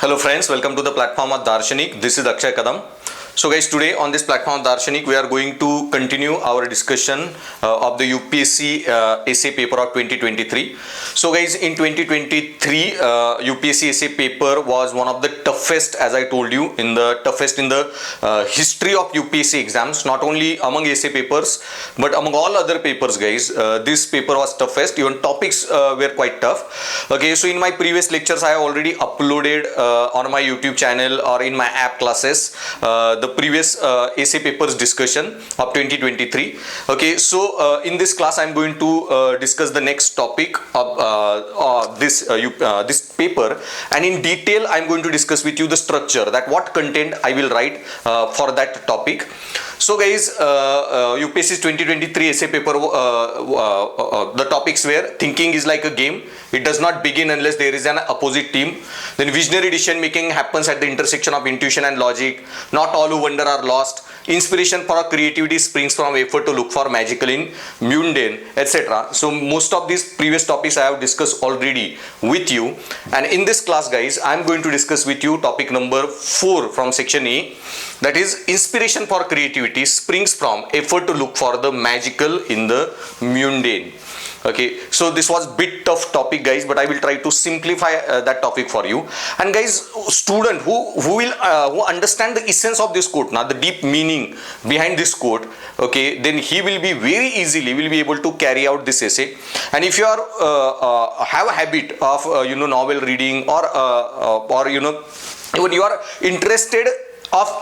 Hello friends, welcome to the platform of Darshanik. This is Akshay Kadam. So guys, today on this platform of Darshanik, we are going to continue our discussion of the UPSC essay paper of 2023. So guys, in 2023, UPSC essay paper was one of the toughest, as I told you, in the history of UPSC exams. Not only among essay papers, but among all other papers, guys. This paper was toughest. Even topics were quite tough. Okay, so in my previous lectures, I have already uploaded on my YouTube channel or in my app classes the previous essay papers discussion of 2023. Okay, so in this class I'm going to discuss the next topic of this paper, and in detail I'm going to discuss with you the structure, that what content I will write for that topic. So guys, UPSC's 2023 essay paper, the topics were: thinking is like a game, it does not begin unless there is an opposite team. Then visionary decision making happens at the intersection of intuition and logic. Not all who wonder are lost. Inspiration for creativity springs from effort to look for magical in mundane, etc. So most of these previous topics I have discussed already with you, and in this class, guys, I am going to discuss with you topic number 4 from section A, that is inspiration for creativity springs from effort to look for the magical in the mundane. Okay, so this was bit tough topic, guys, but I will try to simplify that topic for you. And guys, student who understand the essence of this quote, now the deep meaning behind this quote, okay, then he will be very easily will be able to carry out this essay. And if you are have a habit of novel reading, or even you are interested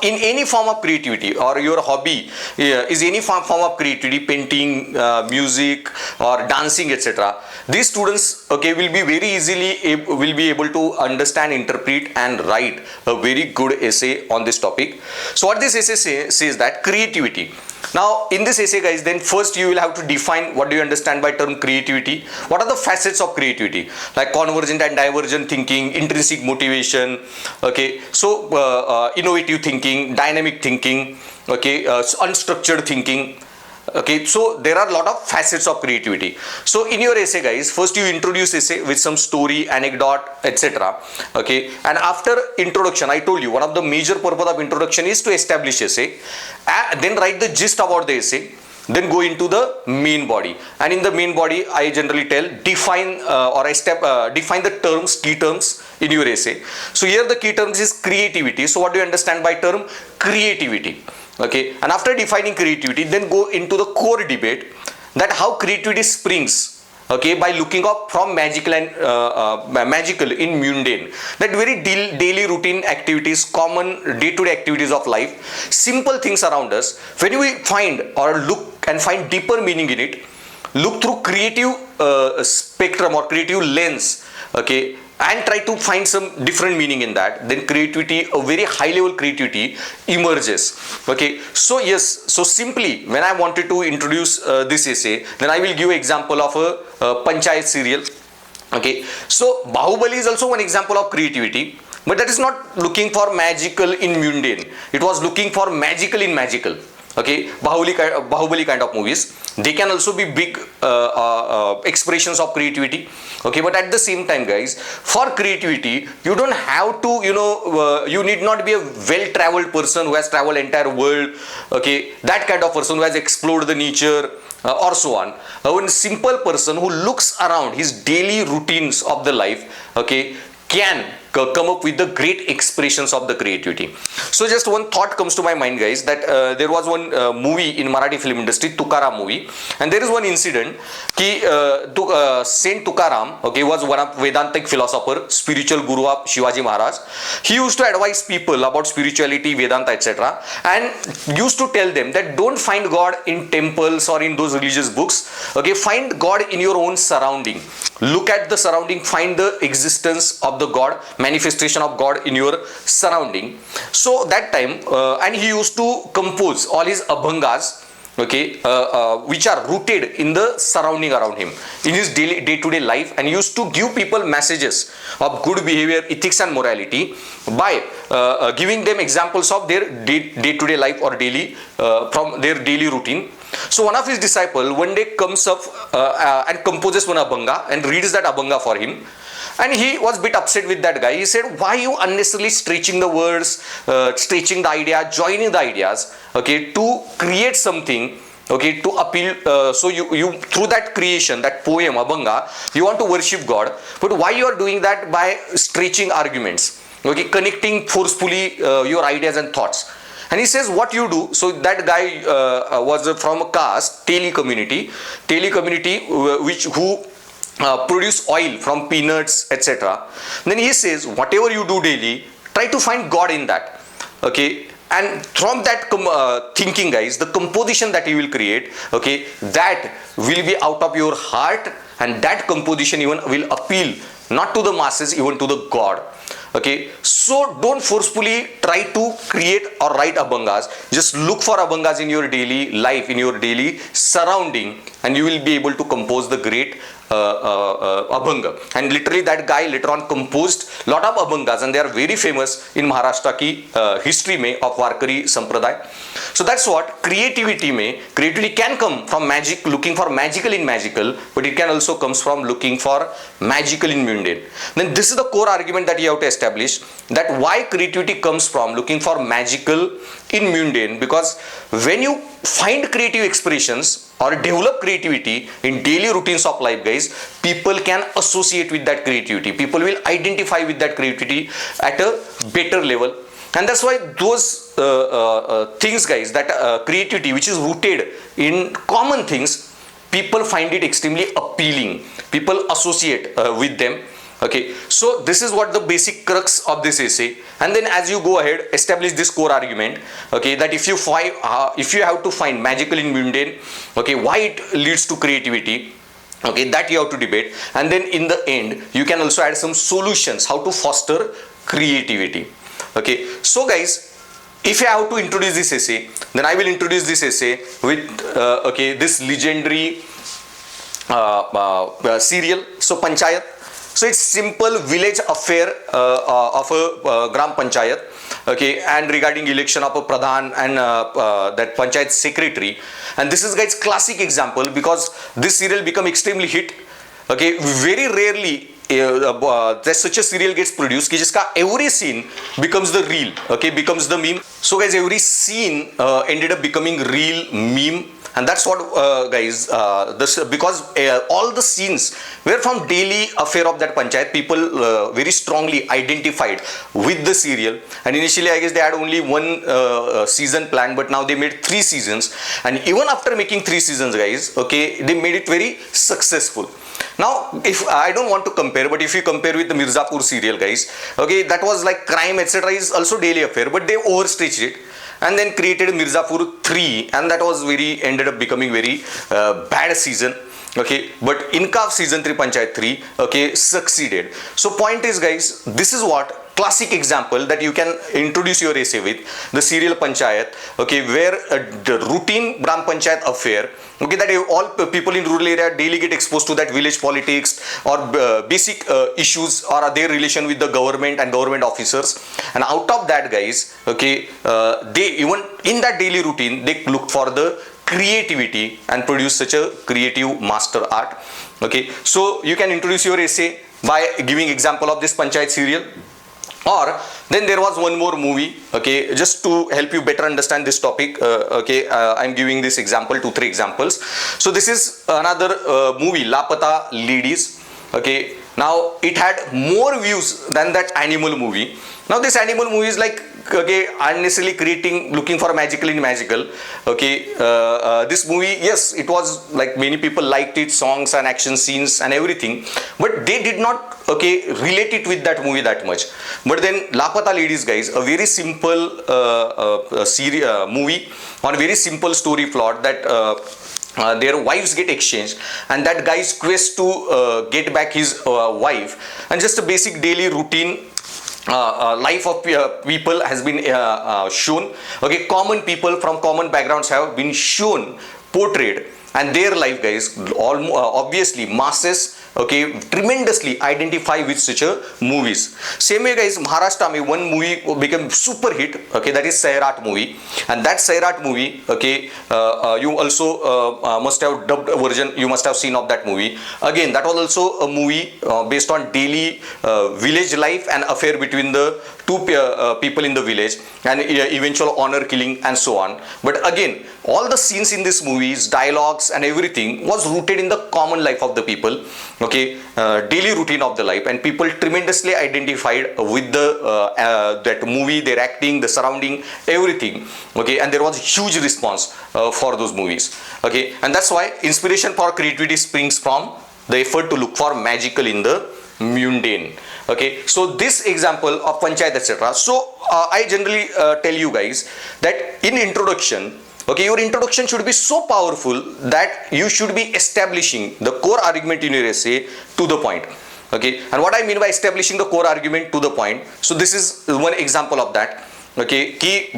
in any form of creativity, or your hobby is any form of creativity, painting, music, or dancing, etc., these students, okay, will be very easily will be able to understand, interpret, and write a very good essay on this topic. So what this essay says that creativity. Now in this essay, guys, then first you will have to define what do you understand by term creativity. What are the facets of creativity, like convergent and divergent thinking, intrinsic motivation, okay, so innovative thinking, dynamic thinking, okay, unstructured thinking. Okay, so there are a lot of facets of creativity. So in your essay, guys, first you introduce essay with some story, anecdote, etc. Okay, and after introduction, I told you one of the major purpose of introduction is to establish essay, then write the gist about the essay, then go into the main body. And in the main body, I generally tell define define the terms, key terms in your essay. So here the key terms is creativity. So what do you understand by term creativity? Okay, and after defining creativity, then go into the core debate, that how creativity springs, okay, by looking up from magical and magical in mundane, that very daily routine activities, common day-to-day activities of life, simple things around us. When we find or look and find deeper meaning in it, look through creative spectrum or creative lens, okay, and try to find some different meaning in that, then creativity, a very high level creativity emerges. Okay, so yes, so simply when I wanted to introduce this essay, then I will give example of a Panchayat serial. Okay, so Bahubali is also one example of creativity, but that is not looking for magical in mundane, it was looking for magical in magical. Okay, Bahubali kind of movies, they can also be big expressions of creativity. Okay, but at the same time, guys, for creativity, you don't have to, you need not be a well-traveled person who has traveled entire world. Okay, that kind of person who has explored the nature or so on. One simple person who looks around his daily routines of the life, okay, can come up with the great expressions of the creativity. So just one thought comes to my mind, guys, that there was one movie in Marathi film industry, Tukaram movie, and there is one incident ki Saint Tukaram, okay, was one of Vedantic philosopher, spiritual guru of Shivaji Maharaj. He used to advise people about spirituality, Vedanta, etc., and used to tell them that don't find God in temples or in those religious books. Okay, find God in your own surrounding. Look at the surrounding, find the existence of the God, manifestation of God in your surrounding. So that time, and he used to compose all his abhangas, okay, which are rooted in the surrounding around him, in his day-to-day life, and used to give people messages of good behavior, ethics, and morality by giving them examples of their day-to-day life or daily from their daily routine. So one of his disciples one day comes up and composes one abhanga and reads that abhanga for him. And he was a bit upset with that guy. He said, why you unnecessarily stretching the words, stretching the idea, joining the ideas, okay, to create something, okay, to appeal. So you through that creation, that poem, Abhanga, you want to worship God. But why you are doing that? By stretching arguments, okay, connecting forcefully your ideas and thoughts. And he says, what you do. So that guy was from a caste, Teli community, who produce oil from peanuts, etc. Then he says, whatever you do daily, try to find God in that, okay. And from that thinking, guys, the composition that you will create, okay, that will be out of your heart, and that composition even will appeal not to the masses, even to the God. Okay, so don't forcefully try to create or write abhangas. Just look for abhangas in your daily life, in your daily surrounding, and you will be able to compose the great abhanga. And literally that guy later on composed lot of abhangas, and they are very famous in Maharashtra ki history mein of Warkari Sampradaya. So that's what creativity can come from magic, looking for magical in magical, but it can also comes from looking for magical in mundane. Then this is the core argument that you have to establish, that why creativity comes from looking for magical in mundane, because when you find creative expressions or develop creativity in daily routines of life, guys, people can associate with that creativity. People will identify with that creativity at a better level. And that's why those things, guys, that creativity which is rooted in common things, people find it extremely appealing. People associate with them. Okay, so this is what the basic crux of this essay. And then as you go ahead, establish this core argument, okay, that if you have to find magical in mundane, okay, why it leads to creativity, okay, that you have to debate. And then in the end, you can also add some solutions how to foster creativity. Okay, so guys, if I have to introduce this essay, then I will introduce this essay with okay, this legendary serial, so Panchayat. So it's simple village affair of a Gram Panchayat, okay, and regarding election of a Pradhan and that Panchayat secretary. And this is, guys, classic example, because this serial become extremely hit. Okay, very rarely there's such a serial gets produced ki jiska every scene becomes the reel, okay, becomes the meme. So guys, every scene ended up becoming real meme. And that's what guys, this because all the scenes were from daily affair of that panchayat. People very strongly identified with the serial. And initially, I guess they had only one season planned, but now they made 3 seasons. And even after making 3 seasons, guys, okay, they made it very successful. Now, if I don't want to compare, but if you compare with the Mirzapur serial, guys, okay, that was like crime, etc., is also daily affair, but they overstretched it and then created Mirzapur 3, and that was ended up becoming very bad season. Okay, but Inkav season 3 Panchayat 3, okay, succeeded. So point is, guys, this is what classic example that you can introduce your essay with, the serial Panchayat, okay, where the routine Gram Panchayat affair, okay, that all people in rural area daily get exposed to that village politics or basic issues or their relation with the government and government officers. And out of that, guys, okay, they even in that daily routine, they look for the creativity and produce such a creative master art. Okay, so you can introduce your essay by giving example of this Panchayat serial. Or then there was one more movie, okay, just to help you better understand this topic, okay, I'm giving this example, 2-3 examples. So this is another movie, Lapata Ladies, okay. Now it had more views than that animal movie. Now this animal movie is like, okay, unnecessarily looking for magical in magical, okay. This movie, yes, it was like many people liked it, songs and action scenes and everything, but they did not, okay, relate it with that movie that much. But then Lapata Ladies, guys, a very simple movie on a very simple story plot that their wives get exchanged, and that guy's quest to get back his wife, and just a basic daily routine life of people has been shown. Okay, common people from common backgrounds have been shown, portrayed. and their life, guys, obviously masses, okay, tremendously identify with such a movies. Same way, guys, Maharashtra mein one movie became super hit, okay, that is Sairat movie, and that Sairat movie, okay, you also must have dubbed version, you must have seen of that movie. Again, that was also a movie based on daily village life and affair between the two people in the village, and eventual honor killing and so on. But again, all the scenes in this movies, dialogues and everything was rooted in the common life of the people, okay, daily routine of the life, and people tremendously identified with the that movie, their acting, the surrounding, everything, okay, and there was huge response for those movies, okay, and that's why inspiration for creativity springs from the effort to look for magical in the mundane. Okay, so this example of panchayat, etc. So I generally tell you guys that in introduction, okay, your introduction should be so powerful that you should be establishing the core argument in your essay to the point. Okay, and what I mean by establishing the core argument to the point, so this is one example of that. Okay, key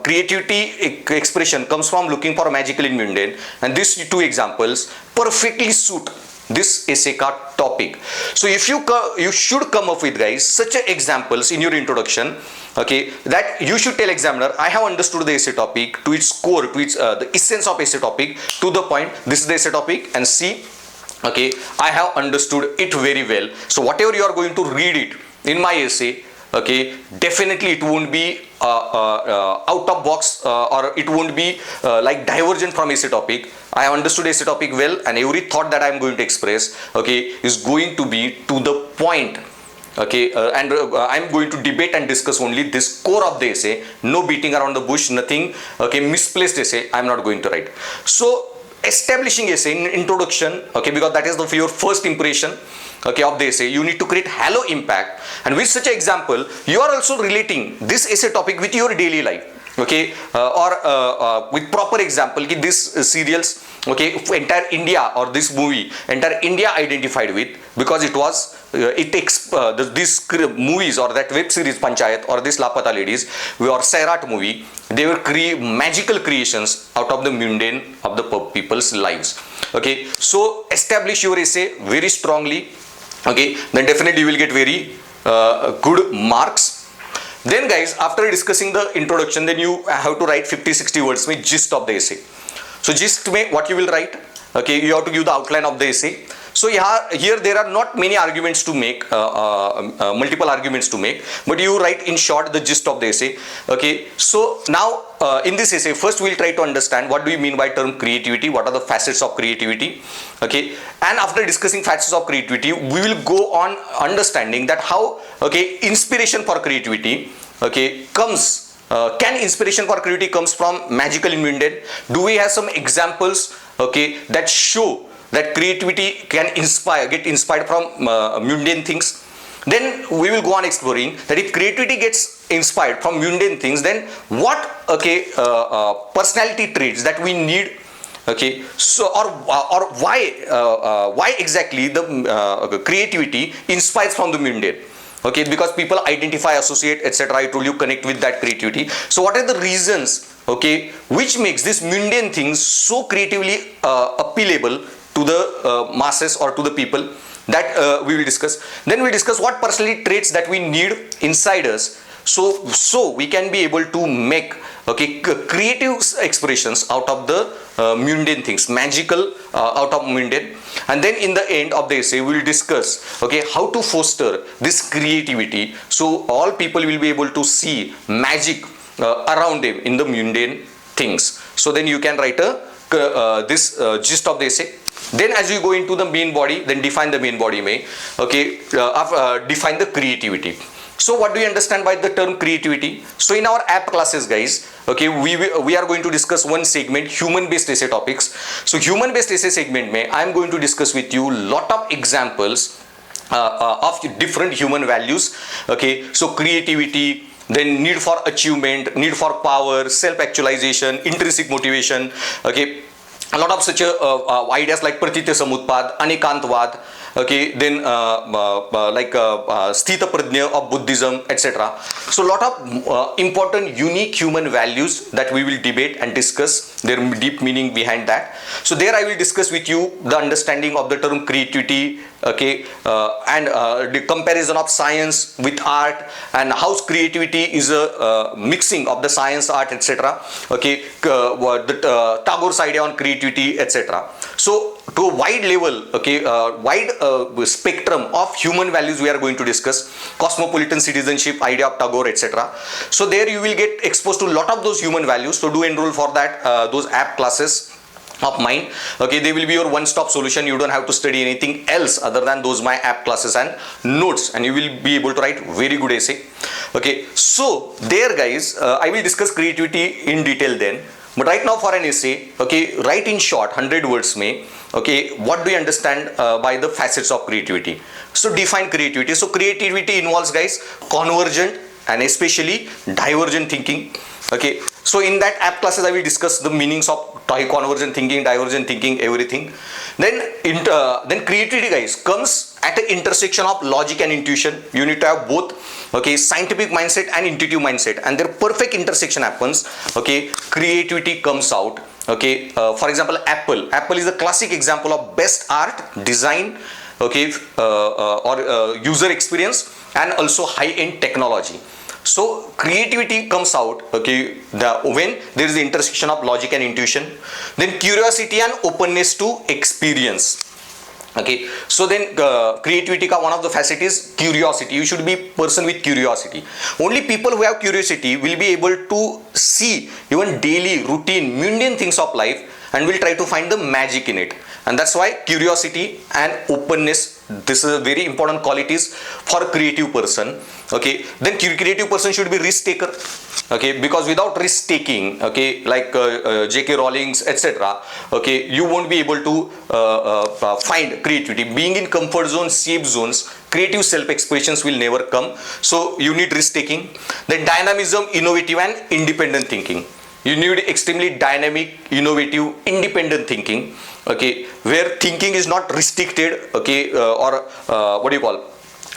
creativity expression comes from looking for magical in mundane, and these two examples perfectly suit this essay ka topic. So if you should come up with, guys, such examples in your introduction, okay, that you should tell examiner, I have understood the essay topic to its core, to its the essence of essay topic, to the point. This is the essay topic, and see, okay, I have understood it very well. So whatever you are going to read it in my essay, okay, definitely it won't be out of box, or it won't be like divergent from essay topic. I have understood essay topic well, and every thought that I am going to express, okay, is going to be to the point, okay, and I am going to debate and discuss only this core of the essay, no beating around the bush, nothing, okay, misplaced essay I am not going to write. So establishing essay in introduction, okay, because that is your first impression, okay, of the essay, you need to create halo impact, and with such an example you are also relating this essay topic with your daily life, okay, or with proper example ki this serials, okay, entire India, or this movie entire India identified with, because it was these movies or that web series Panchayat or this Lapata Ladies or Sairat movie, they were magical creations out of the mundane of the people's lives. Okay, so establish your essay very strongly, okay, then definitely you will get very good marks. Then, guys, after discussing the introduction, then you have to write 50-60 words with gist of the essay. So gist mein what you will write, okay, you have to give the outline of the essay. So here there are not many arguments to make, multiple arguments to make, but you write in short the gist of the essay. Okay, so now in this essay, first we will try to understand what do you mean by term creativity, what are the facets of creativity, okay, and after discussing facets of creativity, we will go on understanding that how, okay, inspiration for creativity, okay, comes. Can inspiration for creativity comes from magical in mundane? Do we have some examples, okay, that show that creativity can get inspired from mundane things? Then we will go on exploring that if creativity gets inspired from mundane things, then what, okay, personality traits that we need, okay, so or why exactly the creativity inspires from the mundane. Okay, because people identify, associate, etc. I told you, connect with that creativity. So what are the reasons, okay, which makes this mundane things so creatively appealable to the masses or to the people? That we will discuss. Then we discuss what personality traits that we need inside us, so we can be able to make, okay, creative expressions out of the mundane things, magical out of mundane. And then in the end of the essay we will discuss, okay, how to foster this creativity so all people will be able to see magic around them in the mundane things. So then you can write this gist of the essay. Then as you go into the main body, then define the main body may, okay, define the creativity. So what do you understand by the term creativity? So in our app classes, guys, okay, we are going to discuss one segment, human based essay topics. So human based essay segment mein I am going to discuss with you lot of examples of different human values, okay, so creativity, then need for achievement, need for power, self actualization, intrinsic motivation, okay, a lot of such ideas like pratitya samutpad, anekantvad, okay, then Sthita Pradnya of Buddhism, etc. So lot of important unique human values that we will debate and discuss their deep meaning behind that. So there I will discuss with you the understanding of the term creativity, okay, and the comparison of science with art, and how creativity is a mixing of the science, art, etc. Okay, the Tagore's idea on creativity, etc. So to a wide level, okay, wide spectrum of human values we are going to discuss. Cosmopolitan citizenship, idea of Tagore, etc. So there you will get exposed to a lot of those human values. So do enroll for that, those app classes of mine. Okay, they will be your one-stop solution. You don't have to study anything else other than those my app classes and notes, and you will be able to write very good essay. Okay, so there guys, I will discuss creativity in detail then. But right now for an essay, okay, write in short 100 words may, okay, what do you understand by the facets of creativity? So define creativity. So creativity involves guys convergent and especially divergent thinking. Okay, so in that app classes I will discuss the meanings of convergent thinking, divergent thinking, everything. Then creativity guys comes at an intersection of logic and intuition. You need to have both, okay, scientific mindset and intuitive mindset, and their perfect intersection happens. Okay, creativity comes out. Okay, for example, Apple is a classic example of best art, design, okay, or user experience, and also high-end technology. So creativity comes out, okay, when there is the intersection of logic and intuition. Then curiosity and openness to experience. Okay, so then creativity ka one of the facet is curiosity. You should be person with curiosity. Only people who have curiosity will be able to see even daily routine mundane things of life and will try to find the magic in it. And that's why curiosity and openness, this is a very important qualities for a creative person. Okay, then creative person should be risk taker. Okay, because without risk taking, okay, like J.K. Rowling's, etc., okay, you won't be able to find creativity. Being in comfort zones, safe zones, creative self-expressions will never come. So you need risk taking. Then dynamism, innovative and independent thinking. You need extremely dynamic, innovative, independent thinking. Okay, where thinking is not restricted, okay, or what do you call,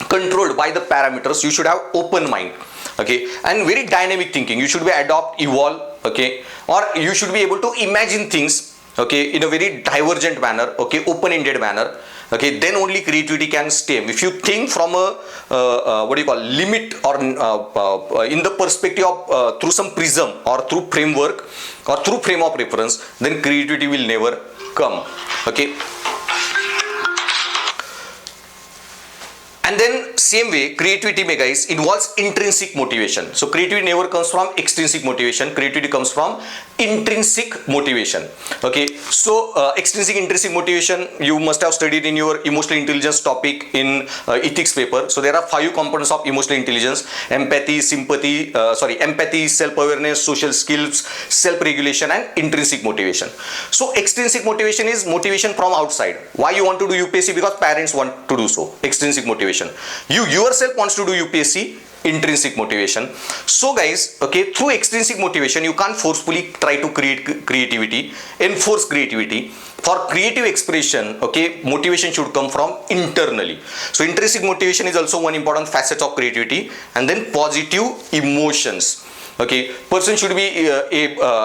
controlled by the parameters. You should have open mind, okay, and very dynamic thinking. You should be adopt, evolve, okay, or you should be able to imagine things, okay, in a very divergent manner, okay, open-ended manner. Okay, then only creativity can stem. If you think from a what do you call, limit, or in the perspective of through some prism or through framework or through frame of reference, then creativity will never come. Okay, and then same way creativity may guys involves intrinsic motivation. So creativity never comes from extrinsic motivation. Creativity comes from intrinsic motivation. Okay, so extrinsic, intrinsic motivation you must have studied in your emotional intelligence topic in ethics paper. So there are 5 components of emotional intelligence: empathy, sympathy, empathy, self-awareness, social skills, self-regulation, and intrinsic motivation. So extrinsic motivation is motivation from outside. Why you want to do UPSC? Because parents want to do so. Extrinsic motivation. You yourself wants to do UPSC. Intrinsic motivation. So guys, okay, through extrinsic motivation you can't forcefully try to create creativity, enforce creativity. For creative expression, okay, motivation should come from internally. So intrinsic motivation is also one important facet of creativity. And then positive emotions. Okay, person should be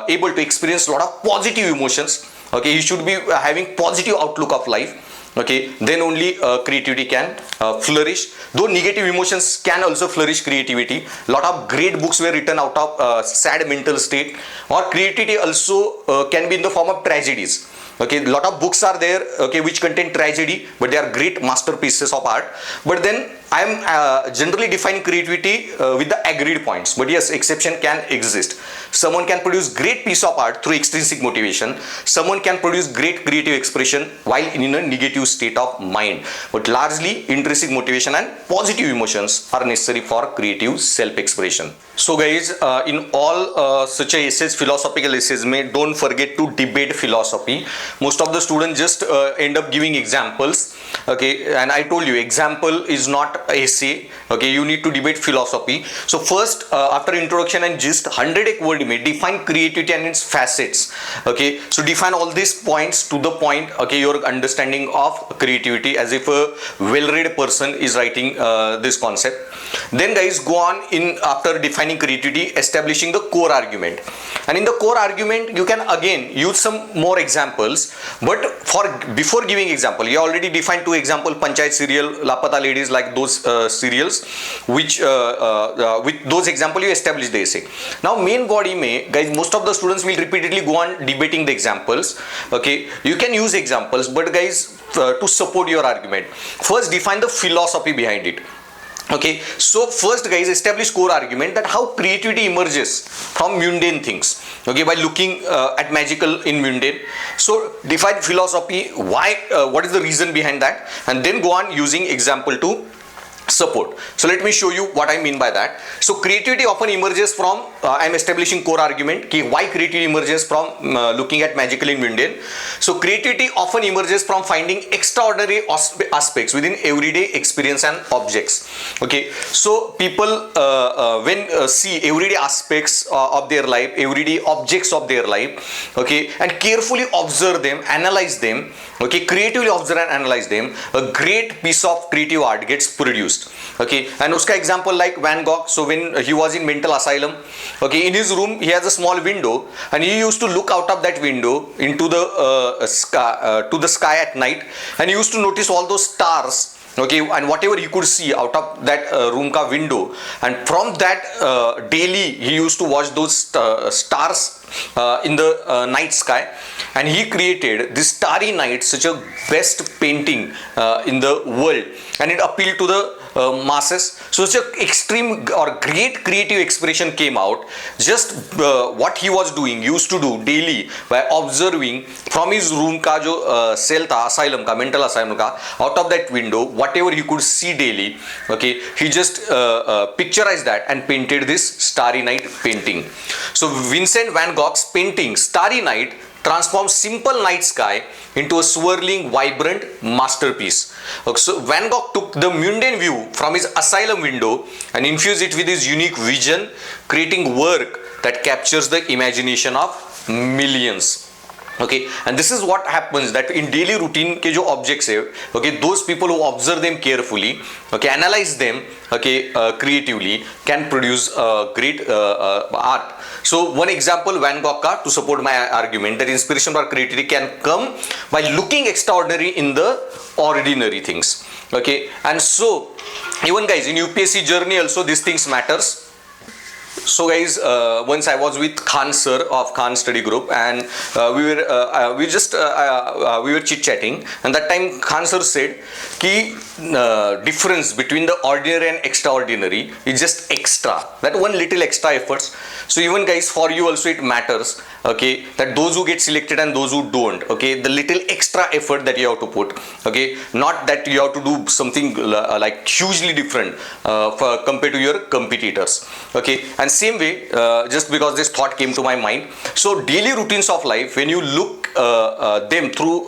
able to experience a lot of positive emotions. Okay, he should be having positive outlook of life. Okay, then only creativity can flourish. Though negative emotions can also flourish creativity. Lot of great books were written out of sad mental state, or creativity also can be in the form of tragedies. Okay, lot of books are there, okay, which contain tragedy, but they are great masterpieces of art. But then I am generally defining creativity with the agreed points. But yes, exception can exist. Someone can produce great piece of art through extrinsic motivation. Someone can produce great creative expression while in a negative state of mind. But largely intrinsic motivation and positive emotions are necessary for creative self-expression. So guys, in all such essays, philosophical essays, don't forget to debate philosophy. Most of the students just end up giving examples. Okay, and I told you example is not not essay. Okay, you need to debate philosophy. So first, after introduction and gist, 100 word में define creativity and its facets. Okay, so define all these points to the point. Okay, your understanding of creativity as if a well-read person is writing this concept. Then guys, go on in after defining creativity, establishing the core argument. And in the core argument, you can again use some more examples. But before giving example, you already defined two example: Panchayat serial, Lapata ladies, like those serials, which with those example you establish the essay. Now main body में guys, most of the students will repeatedly go on debating the examples. Okay, you can use examples, but guys, to support your argument, first define the philosophy behind it. Okay, so first guys, establish core argument that how creativity emerges from mundane things. Okay, by looking at magical in mundane. So define philosophy, why, what is the reason behind that, and then go on using example to support. So let me show you what I mean by that. So creativity often emerges from, I am establishing core argument ki why creativity emerges from looking at magical in mundane. So creativity often emerges from finding extraordinary aspects within everyday experience and objects. Okay, so people when see everyday aspects of their life, everyday objects of their life, okay, and carefully observe them, analyze them, okay, creatively observe and analyze them, a great piece of creative art gets produced. Okay, and uska example like Van Gogh. So when he was in mental asylum, okay, in his room he has a small window, and he used to look out of that window into the sky, to the sky at night, and he used to notice all those stars. Okay, and whatever he could see out of that room ka window, and from that daily he used to watch those stars in the night sky, and he created this Starry Night, such a best painting in the world, and it appealed to the masses. So such an extreme or great creative expression came out, just what he was doing, used to do daily by observing from his room ka jo cell tha, asylum ka, mental asylum ka, out of that window, whatever he could see daily. Okay, he just picturized that and painted this Starry Night painting. So Vincent van Gogh's painting Starry Night transforms simple night sky into a swirling, vibrant masterpiece. Okay, so Van Gogh took the mundane view from his asylum window and infused it with his unique vision, creating work that captures the imagination of millions. Okay, and this is what happens, that in daily routine ke jo objects hai, okay, those people who observe them carefully, okay, analyze them, okay, creatively, can produce great art. So one example Van Gogh ka, to support my argument that inspiration for creativity can come by looking extraordinary in the ordinary things. Okay, and so even guys in UPSC journey also these things matters. So guys, once I was with Khan Sir of Khan Study Group, and we were chit-chatting, and that time Khan Sir said ki difference between the ordinary and extraordinary is just extra, that one little extra efforts. So even guys, for you also it matters, okay, that those who get selected and those who don't, okay, the little extra effort that you have to put, okay, not that you have to do something like hugely different compared to your competitors. Okay, and same way, just because this thought came to my mind, so daily routines of life, when you look them through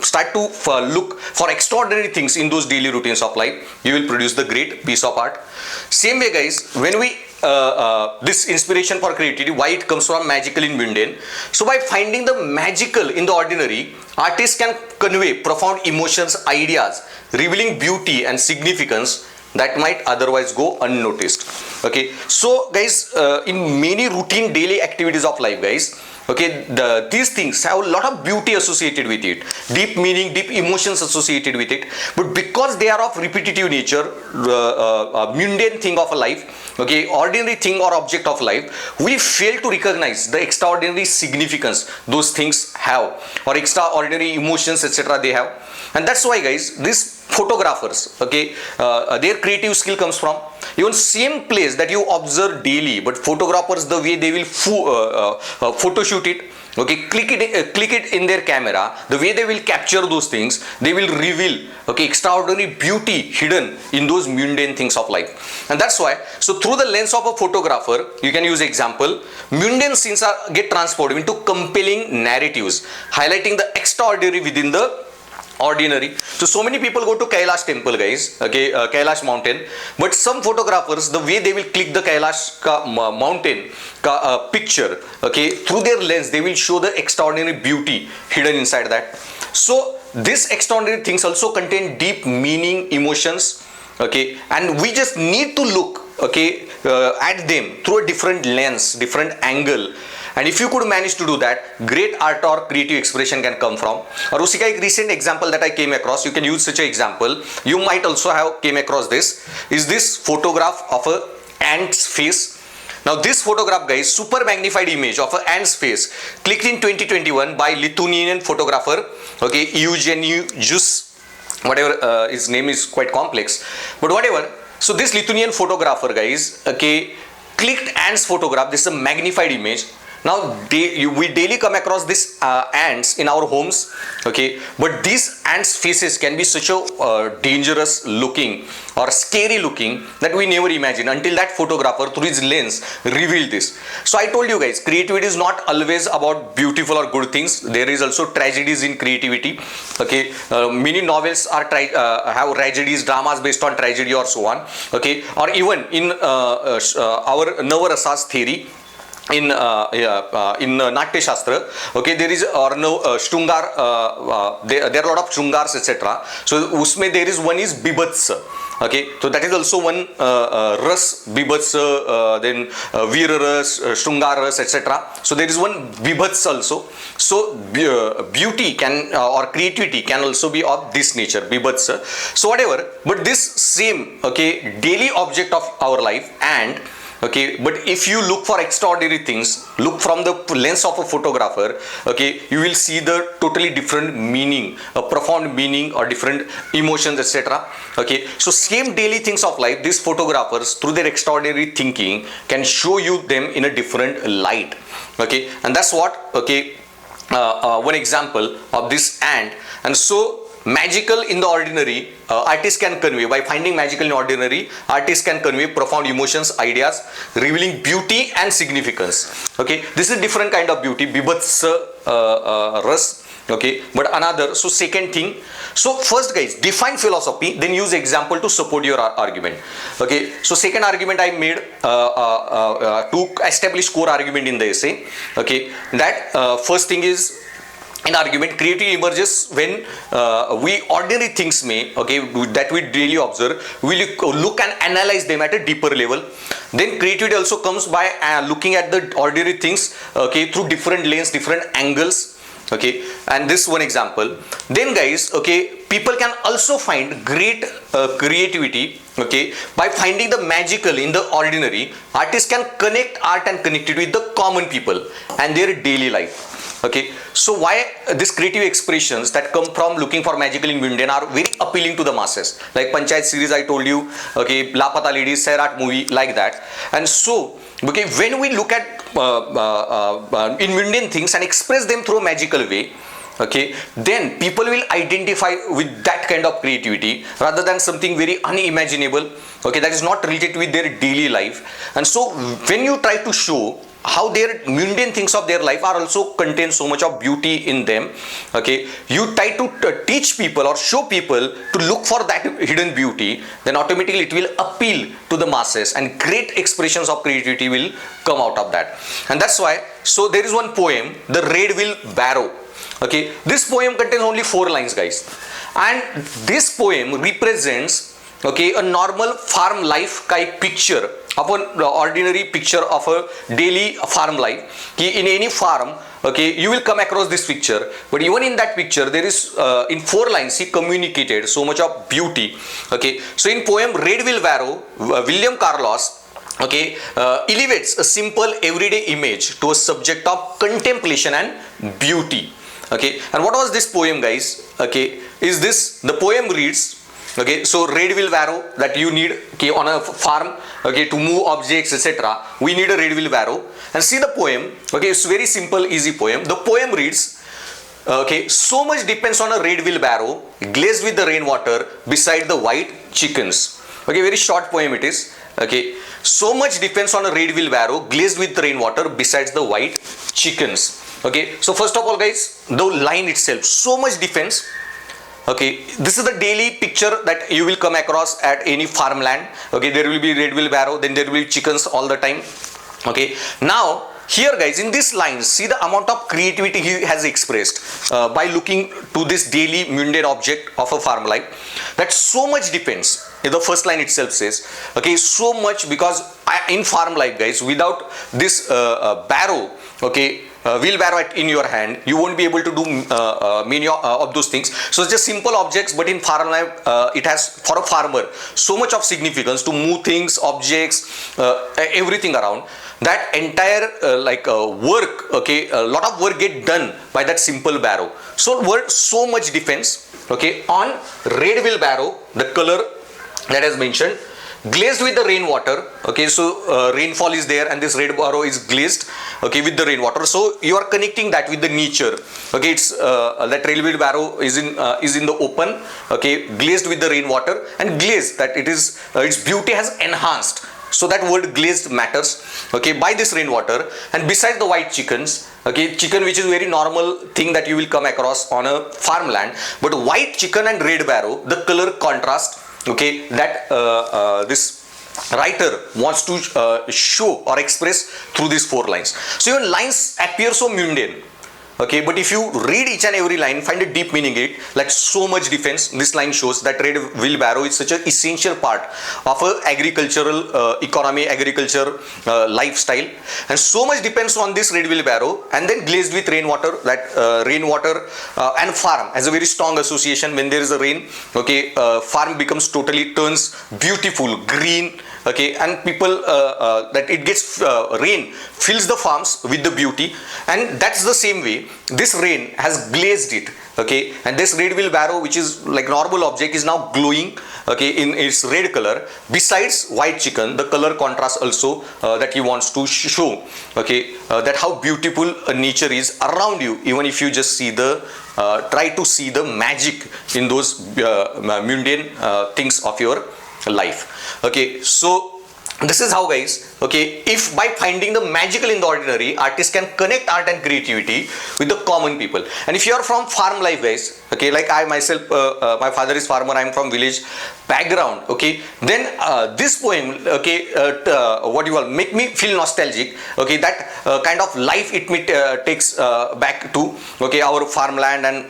start to look for extraordinary things in those daily routines of life, you will produce the great piece of art. Same way guys, when we this inspiration for creativity, why it comes from magical in mundane. So by finding the magical in the ordinary, artists can convey profound emotions, ideas, revealing beauty and significance that might otherwise go unnoticed. Okay, so guys, in many routine daily activities of life guys, okay, these things have a lot of beauty associated with it, deep meaning, deep emotions associated with it, but because they are of repetitive nature, mundane thing of a life, okay, ordinary thing or object of life, we fail to recognize the extraordinary significance those things have, or extraordinary emotions, etc. they have. And that's why guys, these photographers, okay, their creative skill comes from even same place that you observe daily, but photographers, the way they will photo shoot it, okay, click it in their camera, the way they will capture those things, they will reveal, okay, extraordinary beauty hidden in those mundane things of life. And that's why, so through the lens of a photographer, you can use example, mundane scenes get transformed into compelling narratives, highlighting the extraordinary within the ordinary. So many people go to Kailash temple, guys, okay, Kailash mountain, but some photographers, the way they will click the Kailash mountain picture, okay, through their lens, they will show the extraordinary beauty hidden inside that. So these extraordinary things also contain deep meaning, emotions, okay, and we just need to look, okay, at them through a different lens, different angle. And if you could manage to do that, great art or creative expression can come from. और उसी का एक recent example that I came across, you can use such an example. You might also have came across this. Is this photograph of a ant's face? Now this photograph, guys, super magnified image of an ant's face, clicked in 2021 by Lithuanian photographer, okay, Eugenius, whatever his name is quite complex, but whatever. So this Lithuanian photographer, guys, okay, clicked ant's photograph. This is a magnified image. Now we daily come across these ants in our homes, okay, but these ants' faces can be such a dangerous looking or scary looking that we never imagine until that photographer through his lens revealed this. So I told you guys, creativity is not always about beautiful or good things. There is also tragedies in creativity, okay. Many novels are have tragedies, dramas based on tragedy or so on, okay, or even in our Navarasa's theory, in Natya Shastra, okay, there is or no Shtungar, there are a lot of Shtungars, etc. So usme there is one is Bibhats, okay, so that is also one Ras, Bibhats, then Veer Ras, Shtungar Ras, etc. So there is one Bibhats also. So beauty can or creativity can also be of this nature, Bibhats. So whatever, but this same, okay, daily object of our life, and okay, but if you look for extraordinary things, look from the lens of a photographer, okay, you will see the totally different meaning, a profound meaning or different emotions, etc. Okay, so same daily things of life, these photographers through their extraordinary thinking can show you them in a different light, okay, and that's what, okay, one example of this ant. And so magical in the ordinary, artists can convey, by finding magical in ordinary, artists can convey profound emotions, ideas, revealing beauty and significance. Okay, this is a different kind of beauty, Bibhats Ras, okay, but another. So second thing, so first, guys, define philosophy, then use example to support your argument. Okay, so second argument I made to establish core argument in the essay, okay, that first thing is, in argument, creativity emerges when we ordinary things may, okay, that we daily observe, we look and analyze them at a deeper level. Then creativity also comes by looking at the ordinary things, okay, through different lens, different angles, okay, and this one example. Then, guys, okay, people can also find great creativity, okay, by finding the magical in the ordinary. Artists can connect art and connect it with the common people and their daily life. Okay, so why these creative expressions that come from looking for magical in mundane are very appealing to the masses, like Panchayat series I told you, okay, Lapata Ladies, Sairat movie, like that. And so, okay, when we look at in mundane things and express them through a magical way, okay, then people will identify with that kind of creativity rather than something very unimaginable, okay, that is not related with their daily life. And so when you try to show how their mundane things of their life are also contain so much of beauty in them, okay, you try to teach people or show people to look for that hidden beauty, then automatically it will appeal to the masses and great expressions of creativity will come out of that. And that's why, so there is one poem, The Red Will Barrow, okay, this poem contains only 4 lines, guys, and this poem represents, okay, a normal farm life kind picture of an ordinary picture of a daily farm life. In any farm, okay, you will come across this picture, but even in that picture there is in 4 lines he communicated so much of beauty, okay. So in poem Red Will Barrow, William Carlos, okay, elevates a simple everyday image to a subject of contemplation and beauty, okay. And what was this poem, guys? Okay, is this, the poem reads, okay, so red wheelbarrow that you need, okay, on a farm, okay, to move objects, etc. We need a red wheelbarrow. And see the poem, okay, it's very simple, easy poem. The poem reads, okay, so much depends on a red wheelbarrow glazed with the rainwater beside the white chickens. Okay, very short poem it is. Okay, so much depends on a red wheelbarrow glazed with rainwater besides the white chickens. Okay, so first of all, guys, the line itself, so much depends. Okay, this is the daily picture that you will come across at any farmland. Okay, there will be red wheelbarrow, then there will be chickens all the time. Okay, now here guys, in this line, see the amount of creativity he has expressed by looking to this daily mundane object of a farm life. That so much depends. The first line itself says, okay, so much, because in farm life guys, without this barrow, okay, wheelbarrow in your hand, you won't be able to do many of those things. So it's just simple objects, but in farm life, it has, for a farmer, so much of significance to move things, objects, everything around. That entire work, okay, a lot of work get done by that simple barrow. So so much depends, okay, on red wheelbarrow, the color that is mentioned, glazed with the rainwater. Okay, so rainfall is there and this red barrow is glazed, okay, with the rainwater. So you are connecting that with the nature. Okay, it's that railway barrow is in the open, okay, glazed with the rainwater, and glazed, that it is its beauty has enhanced. So that word glazed matters, okay, by this rainwater. And besides the white chickens, okay, chicken, which is very normal thing that you will come across on a farmland, but white chicken and red barrow, the color contrast, okay, that this writer wants to show or express through these 4 lines. So even lines appear so mundane, okay, but if you read each and every line, find a deep meaning in it, like so much defense. This line shows that red wheelbarrow is such an essential part of a agricultural economy, agriculture lifestyle, and so much depends on this red wheelbarrow, and then glazed with rainwater. That rainwater and farm has a very strong association. When there is a rain, okay, farm becomes totally, turns beautiful, green, okay, and people that it gets rain fills the farms with the beauty, and that's the same way this rain has glazed it, okay, and this red wheelbarrow, which is like normal object, is now glowing, okay, in its red color. Besides white chicken, the color contrast also that he wants to show, okay, that how beautiful nature is around you, even if you just see the try to see the magic in those mundane things of your life. Okay, so this is how guys, okay, if by finding the magical in the ordinary, artists can connect art and creativity with the common people. And if you are from farm life guys, okay, like I myself, my father is farmer, I am from village background, okay, then this poem, okay, what you all make me feel nostalgic, okay, that kind of life it takes back to, okay, our farmland and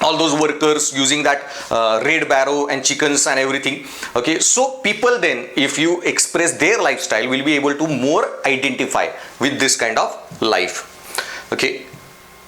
all those workers using that red barrow and chickens and everything. Okay, so people then, if you express their lifestyle, will be able to more identify with this kind of life. Okay,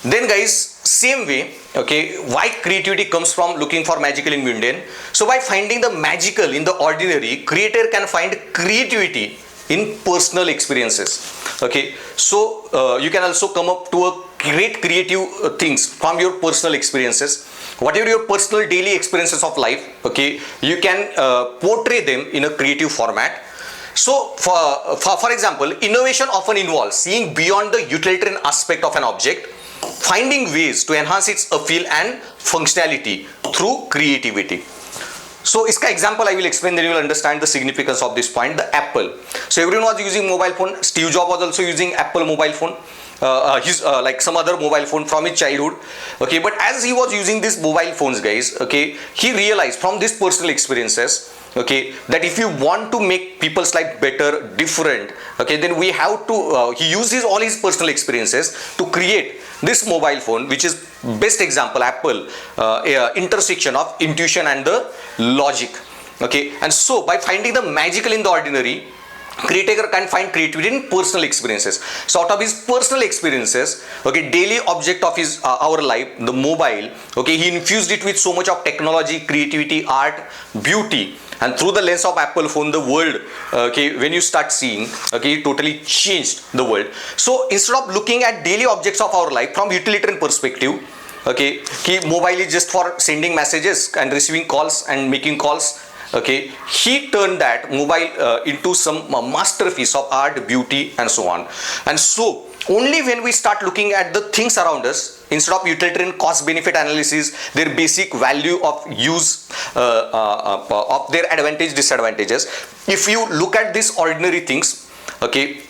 then guys, same way, okay, why creativity comes from looking for magical in mundane. So by finding the magical in the ordinary, creator can find creativity in personal experiences. Okay, so you can also come up to a great creative things from your personal experiences. Whatever your personal daily experiences of life, okay, you can portray them in a creative format. So for example, innovation often involves seeing beyond the utilitarian aspect of an object, finding ways to enhance its appeal and functionality through creativity. So iska example I will explain, then you will understand the significance of this point. The Apple. So everyone was using mobile phone. Steve Jobs was also using Apple mobile phone. His like some other mobile phone from his childhood. Okay, but as he was using these mobile phones, guys, okay, he realized from these personal experiences, okay, that if you want to make people's life better, different, okay, then we have to he uses all his personal experiences to create this mobile phone, which is best example, Apple, intersection of intuition and the logic. Okay, and so by finding the magical in the ordinary, creator can find creativity in personal experiences. So out of his personal experiences, okay, daily object of his our life, the mobile, okay, he infused it with so much of technology, creativity, art, beauty, and through the lens of Apple phone, the world, okay, when you start seeing, okay, it totally changed the world. So instead of looking at daily objects of our life from utilitarian perspective, okay, mobile is just for sending messages and receiving calls and making calls. Okay, he turned that mobile into some masterpiece of art, beauty, and so on. And so only when we start looking at the things around us, instead of utilitarian cost benefit analysis, their basic value of use, of their advantage, disadvantages, if you look at these ordinary things, okay,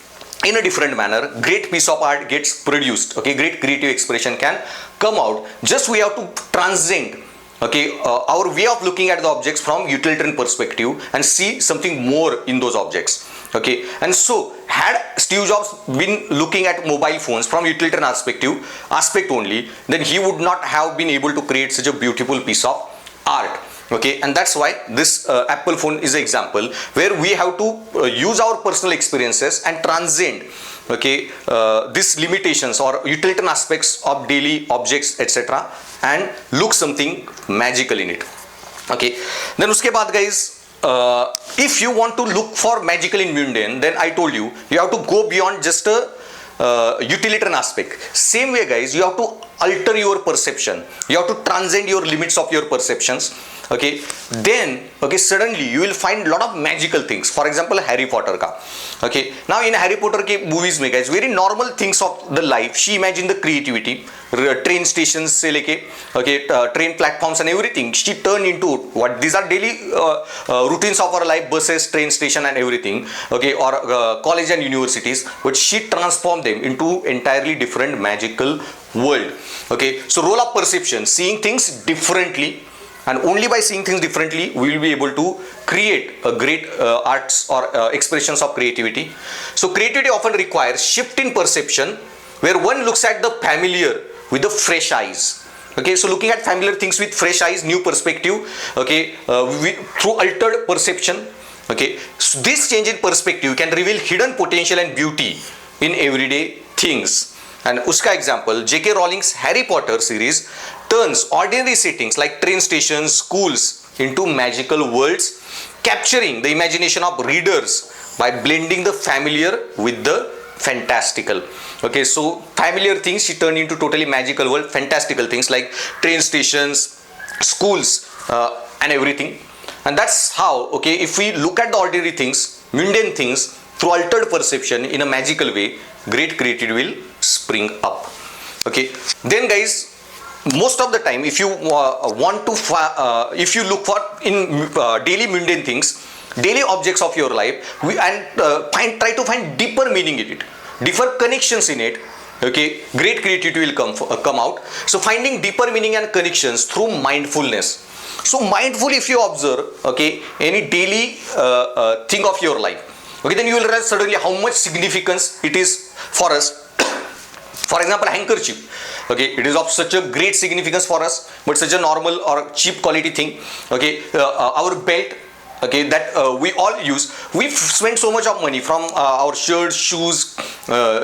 in a different manner, great piece of art gets produced. Okay, great creative expression can come out. Just we have to transcend, okay, our way of looking at the objects from utilitarian perspective and see something more in those objects. Okay, and so had Steve Jobs been looking at mobile phones from utilitarian aspect only, then he would not have been able to create such a beautiful piece of art. Okay, and that's why this Apple phone is an example where we have to use our personal experiences and transcend, okay, these limitations or utilitarian aspects of daily objects, etc., and look something magical in it. Okay, then uske baad guys, if you want to look for magical in mundane, then I told you have to go beyond just a utilitarian aspect. Same way guys, you have to alter your perception, you have to transcend your limits of your perceptions. Okay, then okay, suddenly you will find a lot of magical things. For example, Harry Potter ka. Okay, now in Harry Potter ke movies mein guys, very normal things of the life she imagined the creativity, train stations se leke, okay, train platforms and everything she turned into what these are daily routines of our life, buses, train station and everything, okay, or college and universities, but she transformed them into entirely different magical world. Okay, so role of perception, seeing things differently, and only by seeing things differently we will be able to create a great arts or expressions of creativity. So creativity often requires shift in perception where one looks at the familiar with the fresh eyes. Okay, so looking at familiar things with fresh eyes, new perspective, okay, through altered perception. Okay, so this change in perspective can reveal hidden potential and beauty in everyday things. And uska example, J.K. Rowling's Harry Potter series turns ordinary settings like train stations, schools into magical worlds, capturing the imagination of readers by blending the familiar with the fantastical. Okay, so familiar things she turned into totally magical world, fantastical things like train stations, schools, and everything. And that's how, okay, if we look at the ordinary things, mundane things, through altered perception in a magical way, great creativity will spring up. Okay, then guys, most of the time if you want to if you look for in daily mundane things, daily objects of your life, try to find deeper meaning in it, deeper connections in it. Okay, great creativity will come out. So finding deeper meaning and connections through mindfulness. So mindful, if you observe, okay, any daily thing of your life, okay, then you will realize suddenly how much significance it is for us. For example, handkerchief. Okay, it is of such a great significance for us, but such a normal or cheap quality thing. Okay, our belt, okay, that we all use. We spend so much of money from our shirts, shoes,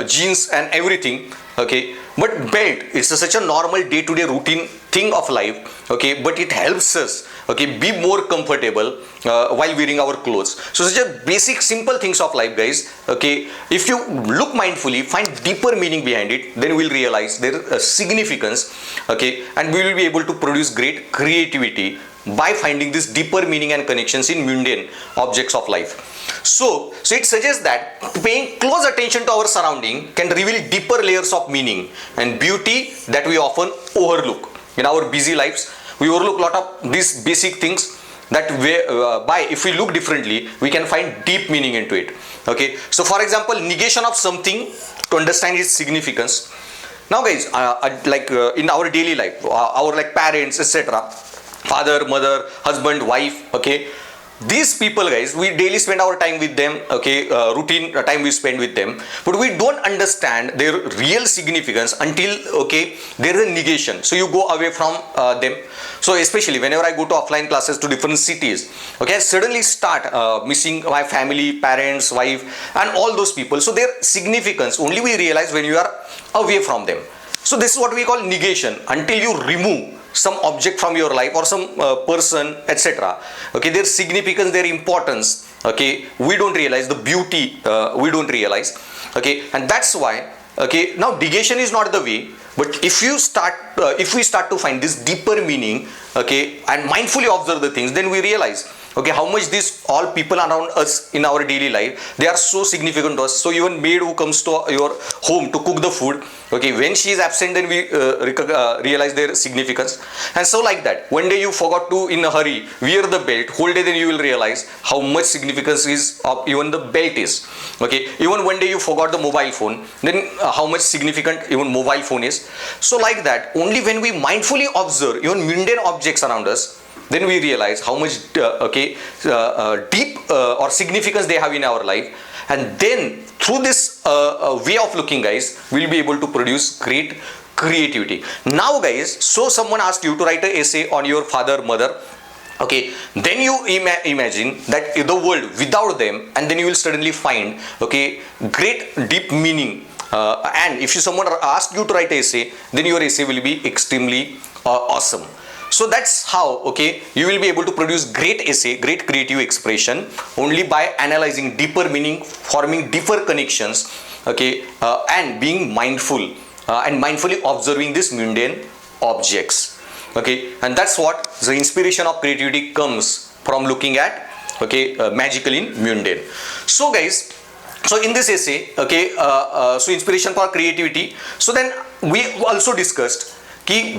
jeans and everything. Okay, but belt is such a normal day-to-day routine thing of life. Okay, but it helps us, okay, be more comfortable while wearing our clothes. So such a basic simple things of life guys. Okay, if you look mindfully, find deeper meaning behind it, then we'll realize there is a significance. Okay, and we will be able to produce great creativity by finding this deeper meaning and connections in mundane objects of life. So it suggests that paying close attention to our surrounding can reveal deeper layers of meaning and beauty that we often overlook in our busy lives. We overlook a lot of these basic things that if we look differently, we can find deep meaning into it. Okay, so for example, negation of something to understand its significance. Now guys, in our daily life, our like parents, etc., father, mother, husband, wife, okay, these people guys, we daily spend our time with them, okay, routine time we spend with them, but we don't understand their real significance until, okay, there is a negation. So you go away from them. So especially whenever I go to offline classes to different cities, okay, I suddenly start missing my family, parents, wife and all those people. So their significance only we realize when you are away from them. So this is what we call negation. Until you remove some object from your life or some person, etc., okay, their significance, their importance, okay, we don't realize the beauty, we don't realize. Okay, and that's why, okay, now negation is not the way, but if we start to find this deeper meaning, okay, and mindfully observe the things, then we realize okay, how much these all people around us in our daily life, they are so significant to us. So even maid who comes to your home to cook the food, okay, when she is absent, then we realize their significance. And so like that, one day you forgot to in a hurry wear the belt, whole day then you will realize how much significance is of even the belt is. Okay, even one day you forgot the mobile phone, then how much significant even mobile phone is. So like that, only when we mindfully observe even mundane objects around us, then we realize how much deep or significance they have in our life. And then through this way of looking, guys, we'll be able to produce great creativity. Now guys, so someone asked you to write an essay on your father, mother, okay, then you imagine that the world without them, and then you will suddenly find, okay, great deep meaning. And if someone asks you to write an essay, then your essay will be extremely awesome. So that's how, okay, you will be able to produce great essay, great creative expression only by analyzing deeper meaning, forming deeper connections, okay, and being mindful and mindfully observing these mundane objects. Okay, and that's what the inspiration of creativity comes from looking at, okay, magical in mundane. So guys, so in this essay, okay, so inspiration for creativity. So then we also discussed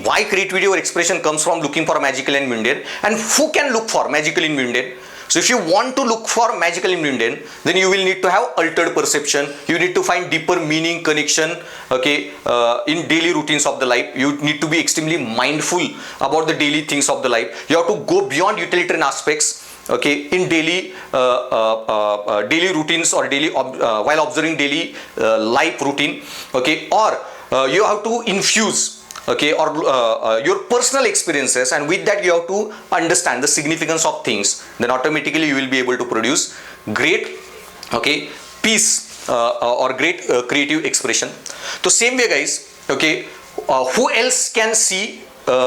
why creativity or expression comes from looking for magical and mundane, and who can look for magical in mundane. So if you want to look for magical in mundane, then you will need to have altered perception. You need to find deeper meaning, connection, okay, in daily routines of the life. You need to be extremely mindful about the daily things of the life. You have to go beyond utilitarian aspects, okay, in daily daily routines or daily while observing daily life routine, okay, or you have to infuse, okay, or your personal experiences, and with that you have to understand the significance of things. Then automatically you will be able to produce great, okay, peace or great creative expression. So same way guys, okay, who else can see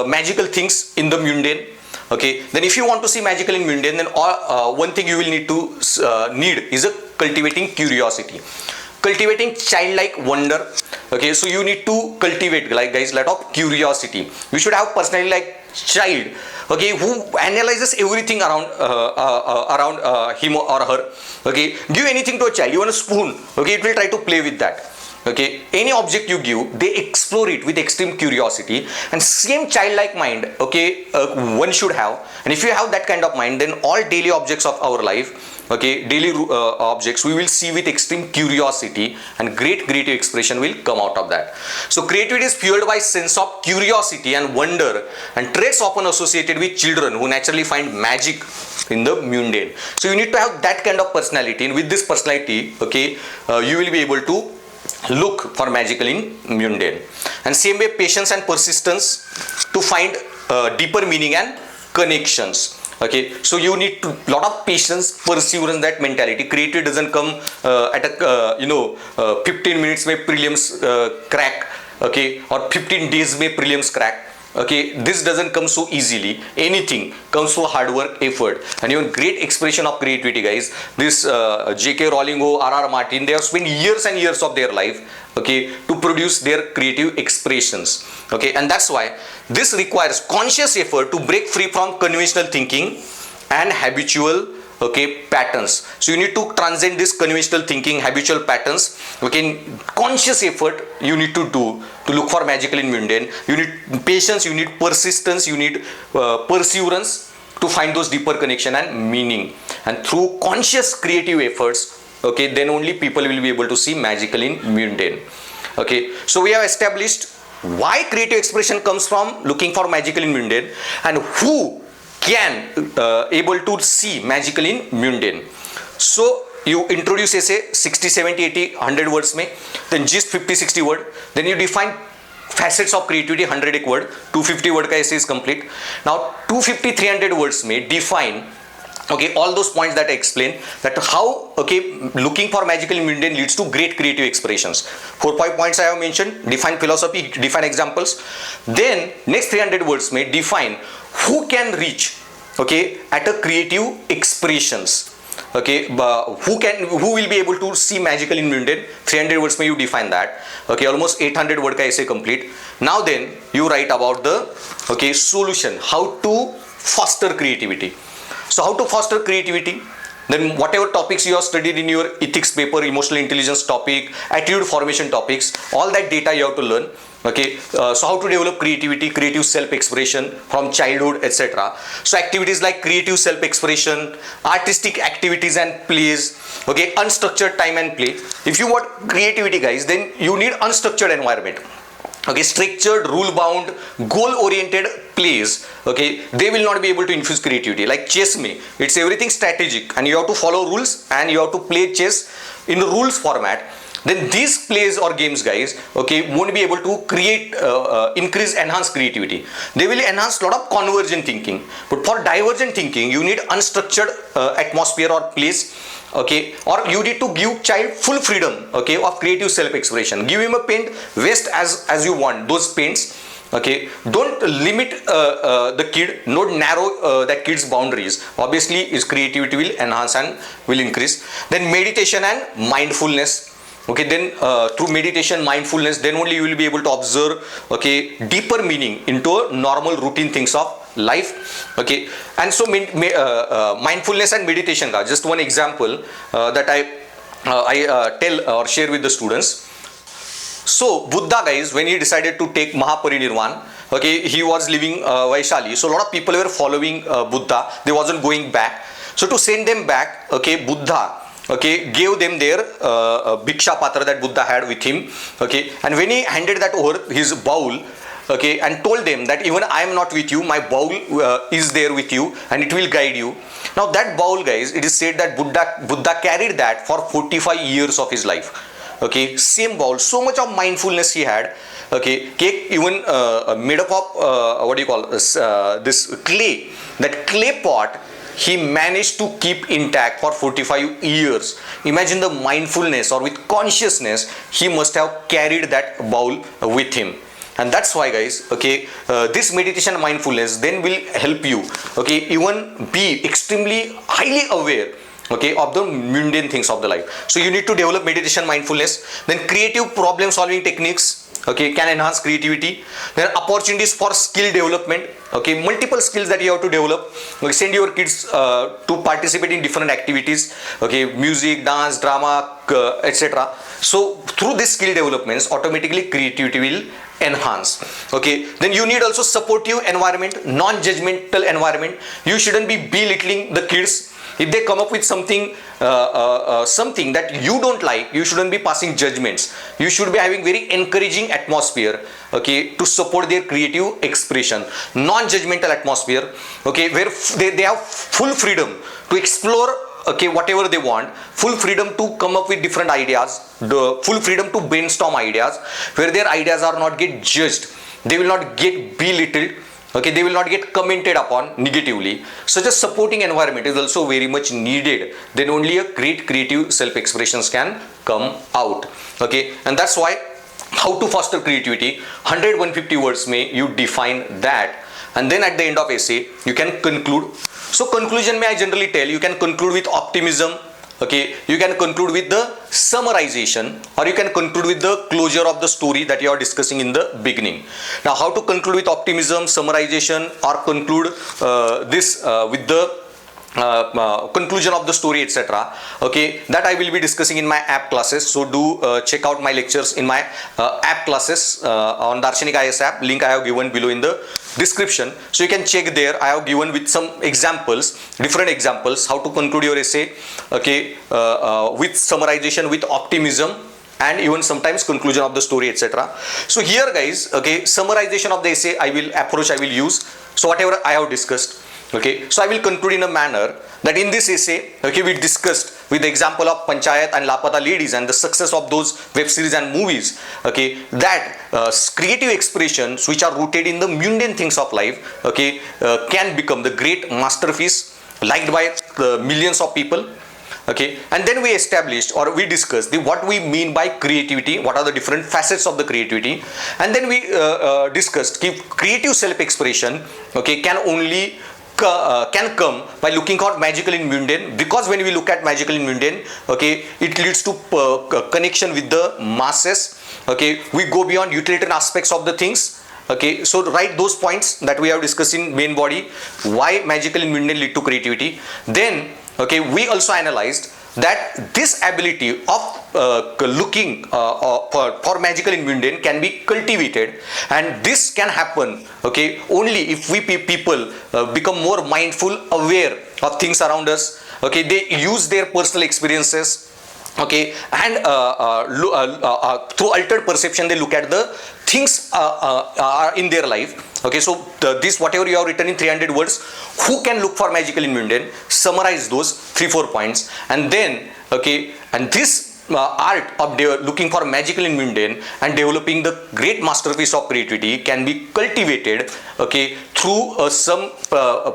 magical things in the mundane? Okay, then if you want to see magical in mundane, then one thing you will need to need is a cultivating curiosity, cultivating childlike wonder. Okay, so you need to cultivate, like guys, lot of curiosity. You should have personality like child, okay, who analyzes everything around him or her. Okay, give anything to a child, even a spoon, okay, it will try to play with that. Okay, any object you give, they explore it with extreme curiosity. And same childlike mind, okay, one should have. And if you have that kind of mind, then all daily objects of our life, okay, daily objects, we will see with extreme curiosity, and great creative expression will come out of that. So creativity is fueled by sense of curiosity and wonder, and traits often associated with children who naturally find magic in the mundane. So you need to have that kind of personality, and with this personality, okay, you will be able to look for magical in mundane. And same way, patience and persistence to find deeper meaning and connections. Okay, so you need to lot of patience, perseverance, that mentality. Creativity doesn't come at a 15 minutes may prelims crack, okay, or 15 days may prelims crack. Okay, this doesn't come so easily. Anything comes through hard work, effort, and even great expression of creativity, guys. This J.K. Rowling or R.R. Martin, they have spent years and years of their life, okay, to produce their creative expressions. Okay, and that's why this requires conscious effort to break free from conventional thinking and habitual, okay, patterns. So you need to transcend this conventional thinking, habitual patterns. Okay, conscious effort you need to do to look for magical in mundane. You need patience, you need persistence, you need perseverance to find those deeper connection and meaning. And through conscious creative efforts, okay, then only people will be able to see magical in mundane. Okay, so we have established why creative expression comes from looking for magical in mundane, and who can able to see magical in mundane. So you introduce essay 60, 70, 80, 100 words में, then gist 50, 60 word, then you define facets of creativity 100 word, 250 word का essay is complete. Now 250, 300 words में define, okay, all those points that I explained, that how, okay, looking for magical in mundane leads to great creative expressions. 4-5 points I have mentioned. Define philosophy, define examples. Then next 300 words may define who can reach, okay, at a creative expressions. Okay, who will be able to see magical in mundane. 300 words may you define that. Okay, almost 800 word ka essay complete. Now then you write about the, okay, solution, how to foster creativity. So how to foster creativity? Then whatever topics you have studied in your ethics paper, emotional intelligence topic, attitude formation topics, all that data you have to learn. Okay, so how to develop creativity, creative self-expression from childhood, etc. So activities like creative self-expression, artistic activities and plays, okay, unstructured time and play. If you want creativity, guys, then you need unstructured environment. Okay, structured, rule-bound, goal-oriented plays, okay, they will not be able to infuse creativity. Like chess me, it's everything strategic and you have to follow rules and you have to play chess in the rules format. Then these plays or games, guys, okay, won't be able to create, enhance creativity. They will enhance a lot of convergent thinking. But for divergent thinking, you need unstructured atmosphere or plays. Okay, or you need to give child full freedom, okay, of creative self-expression. Give him a paint, waste as you want those paints. Okay, don't limit the kid, not narrow that kid's boundaries. Obviously his creativity will enhance and will increase. Then meditation and mindfulness. Okay, then through meditation, mindfulness, then only you will be able to observe, okay, deeper meaning into normal routine things of life. Okay, and so mindfulness and meditation, guys, just one example that I tell or share with the students. So Buddha, guys, when he decided to take Mahaparinirvan, okay, he was leaving Vaishali. So a lot of people were following Buddha. They wasn't going back. So to send them back, okay, Buddha, okay, gave them their Bhiksha Patra that Buddha had with him. Okay, and when he handed that over, his bowl, okay, and told them that even I am not with you, my bowl is there with you and it will guide you. Now that bowl, guys, it is said that Buddha carried that for 45 years of his life. Okay, same bowl, so much of mindfulness he had. Okay, cake even made up of what do you call this clay, that clay pot he managed to keep intact for 45 years. Imagine the mindfulness, or with consciousness he must have carried that bowl with him. And that's why, guys, okay, this meditation and mindfulness then will help you, okay, even be extremely highly aware, okay, of the mundane things of the life. So you need to develop meditation, mindfulness. Then creative problem solving techniques, okay, can enhance creativity. Then opportunities for skill development, okay, multiple skills that you have to develop. Okay, send your kids to participate in different activities, okay, music, dance, drama, etc. So through these skill developments, automatically creativity will enhance. Okay, then you need also supportive environment, non-judgmental environment. You shouldn't be belittling the kids. If they come up with something something that you don't like, you shouldn't be passing judgments. You should be having very encouraging atmosphere, okay, to support their creative expression. Non-judgmental atmosphere, okay, where they have full freedom to explore, okay, whatever they want, full freedom to come up with different ideas, the full freedom to brainstorm ideas, where their ideas are not get judged. They will not get belittled. Okay, they will not get commented upon negatively. Such a supporting environment is also very much needed. Then only a great creative self-expressions can come out. Okay, and that's why how to foster creativity, 100-150 words may you define that, and then at the end of essay you can conclude. So conclusion, may I generally tell, you can conclude with optimism. Okay, you can conclude with the summarization, or you can conclude with the closure of the story that you are discussing in the beginning. Now, how to conclude with optimism, summarization, or conclude this with the conclusion of the story, etc. Okay, that I will be discussing in my app classes. So do check out my lectures in my app classes on Darshanik IAS app. Link I have given below in the description, so you can check there. I have given with some examples, different examples, how to conclude your essay, okay, with summarization, with optimism, and even sometimes conclusion of the story, etc. So here, guys, okay, summarization of the essay I will use. So whatever I have discussed, okay, so I will conclude in a manner that in this essay, okay, we discussed with the example of Panchayat and Lapata Ladies and the success of those web series and movies, okay, that creative expressions which are rooted in the mundane things of life, okay, can become the great masterpiece liked by millions of people. Okay, and then we established, or we discussed what we mean by creativity, what are the different facets of the creativity, and then we discussed creative self-expression, okay, can only can come by looking out magical in mundane, because when we look at magical in mundane, okay, it leads to connection with the masses. Okay, we go beyond utilitarian aspects of the things, Okay, so write those points that we have discussed in main body, why magical in mundane lead to creativity. Then, okay, we also analyzed that this ability of looking for magical in mundane can be cultivated, and this can happen, okay, only if we people become more mindful, aware of things around us. Okay, they use their personal experiences, okay, and through altered perception they look at the things are in their life. Okay, so this whatever you have written in 300 words, who can look for magical in mundane, summarize those 3-4 points, and then, okay, and this art of looking for magical in mundane and developing the great masterpiece of creativity can be cultivated, okay, through some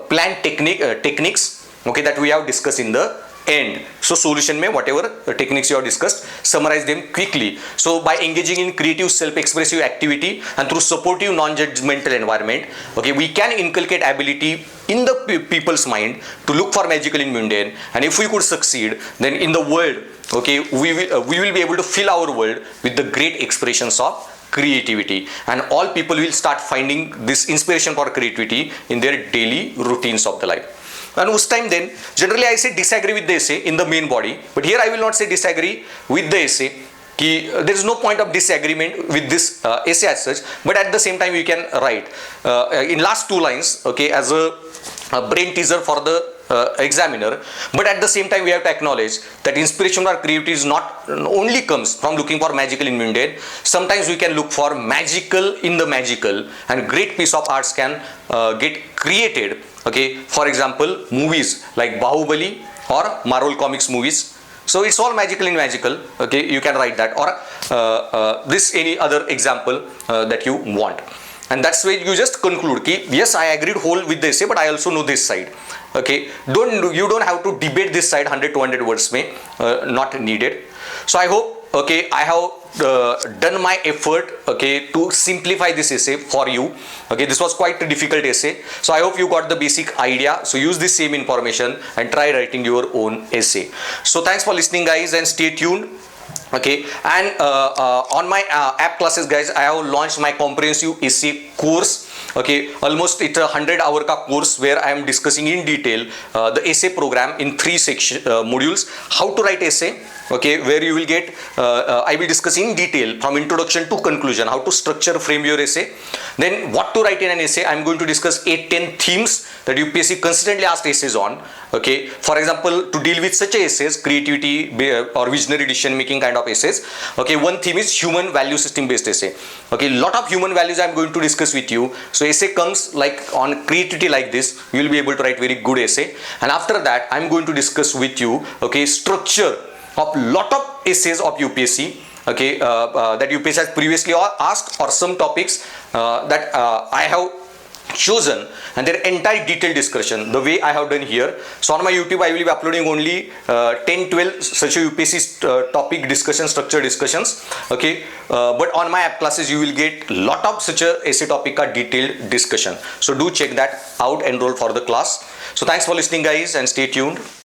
planned techniques, okay, that we have discussed in the end. So solution mein whatever techniques you have discussed, summarize them quickly. So by engaging in creative self-expressive activity and through supportive non-judgmental environment, okay, we can inculcate ability in the people's mind to look for magical in mundane, and if we could succeed, then in the world, okay, we will be able to fill our world with the great expressions of creativity, and all people will start finding this inspiration for creativity in their daily routines of the life. And उस time then generally I say disagree with the essay in the main body, but here I will not say disagree with the essay. There is no point of disagreement with this essay as such, but at the same time you can write in last 2 lines, okay, as a brain teaser for the examiner. But at the same time we have to acknowledge that inspiration or creativity is not only comes from looking for magical in mundane. Sometimes we can look for magical in the magical, and great piece of arts can get created. Okay, for example, movies like Bahubali or Marvel Comics movies. So it's all magical in magical. Okay, you can write that, or this any other example that you want. And that's why you just conclude ki, yes, I agreed whole with the essay, but I also know this side. Okay, you don't have to debate this side. 100-200 words may not needed. So I hope, okay, I have done my effort, okay, to simplify this essay for you. Okay, this was quite a difficult essay, so I hope you got the basic idea. So use this same information and try writing your own essay. So thanks for listening, guys, and stay tuned. Okay, and on my app classes, guys, I have launched my comprehensive essay course. Okay, almost it's a 100-hour ka course where I am discussing in detail the essay program in 3 modules. How to write essay, okay, where you will get I will discuss in detail from introduction to conclusion how to structure, frame your essay. Then what to write in an essay, I am going to discuss 8-10 themes that UPSC consistently asked essays on. Okay, for example, to deal with such essays, creativity or visionary decision making kind of essays. Okay, one theme is human value system based essay. Okay, lot of human values I am going to discuss with you. So essay comes like on creativity like this, you will be able to write very good essay. And after that, I am going to discuss with you, okay, structure of lot of essays of UPSC. Okay, that UPSC has previously asked, or some topics that I have chosen, and their entire detailed discussion the way I have done here. So on my YouTube I will be uploading only 10-12 such a UPSC topic discussion, structure discussions. Okay, but on my app classes you will get lot of such a essay topic detailed discussion. So do check that out, enroll for the class. So thanks for listening, guys, and stay tuned.